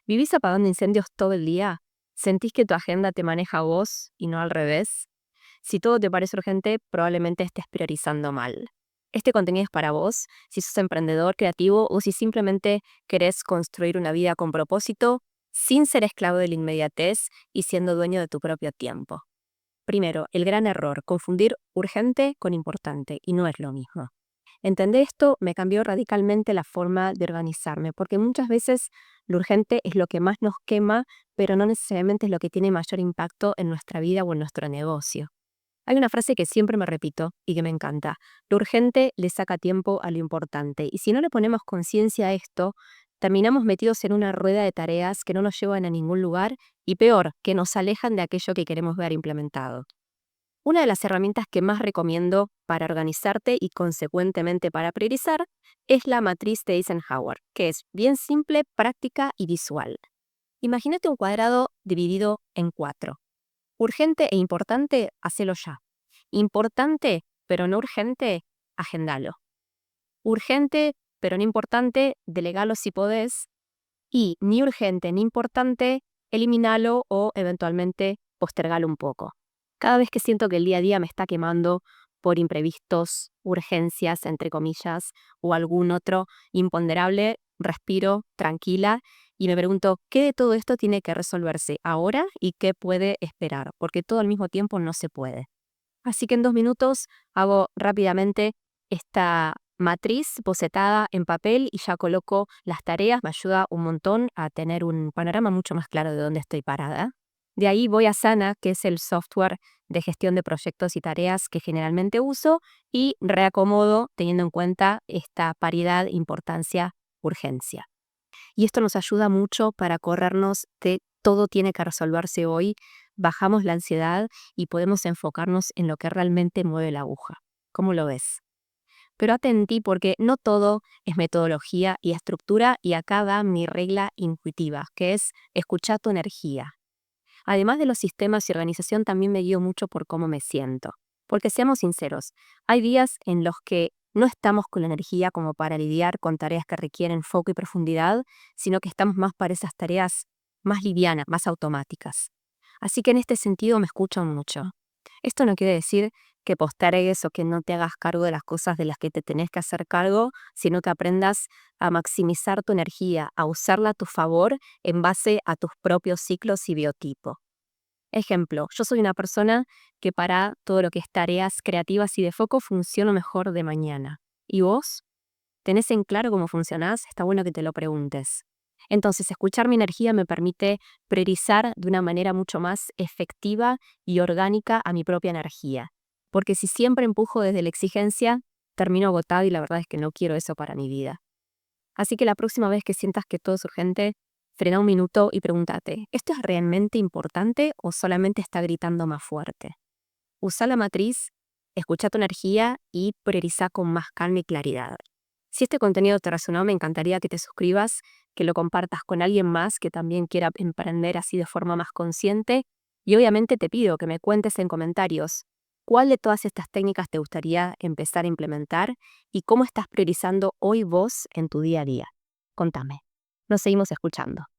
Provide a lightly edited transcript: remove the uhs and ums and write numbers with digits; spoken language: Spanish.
¿Vivís apagando incendios todo el día? ¿Sentís que tu agenda te maneja a vos y no al revés? Si todo te parece urgente, probablemente estés priorizando mal. Este contenido es para vos, si sos emprendedor, creativo o si simplemente querés construir una vida con propósito, sin ser esclavo de la inmediatez y siendo dueño de tu propio tiempo. Primero, el gran error, confundir urgente con importante, y no es lo mismo. Entender esto me cambió radicalmente la forma de organizarme, porque muchas veces lo urgente es lo que más nos quema, pero no necesariamente es lo que tiene mayor impacto en nuestra vida o en nuestro negocio. Hay una frase que siempre me repito y que me encanta. Lo urgente le saca tiempo a lo importante. Y si no le ponemos conciencia a esto, terminamos metidos en una rueda de tareas que no nos llevan a ningún lugar y peor, que nos alejan de aquello que queremos ver implementado. Una de las herramientas que más recomiendo para organizarte y consecuentemente para priorizar es la matriz de Eisenhower, que es bien simple, práctica y visual. Imagínate un cuadrado dividido en 4. Urgente e importante, hacelo ya. Importante, pero no urgente, agendalo. Urgente, pero no importante, delegalo si podés. Y ni urgente ni importante, eliminalo o eventualmente postergalo un poco. Cada vez que siento que el día a día me está quemando por imprevistos, urgencias, entre comillas, o algún otro imponderable, respiro tranquila y me pregunto qué de todo esto tiene que resolverse ahora y qué puede esperar, porque todo al mismo tiempo no se puede. Así que en 2 minutos hago rápidamente esta matriz bocetada en papel y ya coloco las tareas. Me ayuda un montón a tener un panorama mucho más claro de dónde estoy parada. De ahí voy a Asana, que es el software de gestión de proyectos y tareas que generalmente uso, y reacomodo teniendo en cuenta esta paridad, importancia, urgencia. Y esto nos ayuda mucho para corrernos de todo tiene que resolverse hoy, bajamos la ansiedad y podemos enfocarnos en lo que realmente mueve la aguja. ¿Cómo lo ves? Pero atentí porque no todo es metodología y estructura y acá va mi regla intuitiva, que es escuchar tu energía. Además de los sistemas y organización, también me guío mucho por cómo me siento. Porque seamos sinceros, hay días en los que no estamos con la energía como para lidiar con tareas que requieren foco y profundidad, sino que estamos más para esas tareas más livianas, más automáticas. Así que en este sentido me escucho mucho. Esto no quiere decir que postergues o que no te hagas cargo de las cosas de las que te tenés que hacer cargo, sino que aprendas a maximizar tu energía, a usarla a tu favor en base a tus propios ciclos y biotipo. Ejemplo, yo soy una persona que para todo lo que es tareas creativas y de foco funciono mejor de mañana. ¿Y vos? ¿Tenés en claro cómo funcionás? Está bueno que te lo preguntes. Entonces, escuchar mi energía me permite priorizar de una manera mucho más efectiva y orgánica a mi propia energía. Porque si siempre empujo desde la exigencia, termino agotado y la verdad es que no quiero eso para mi vida. Así que la próxima vez que sientas que todo es urgente, frena un minuto y pregúntate, ¿esto es realmente importante o solamente está gritando más fuerte? Usa la matriz, escucha tu energía y prioriza con más calma y claridad. Si este contenido te resonó, me encantaría que te suscribas, que lo compartas con alguien más que también quiera emprender así de forma más consciente. Y obviamente te pido que me cuentes en comentarios cuál de todas estas técnicas te gustaría empezar a implementar y cómo estás priorizando hoy vos en tu día a día. Contame. Nos seguimos escuchando.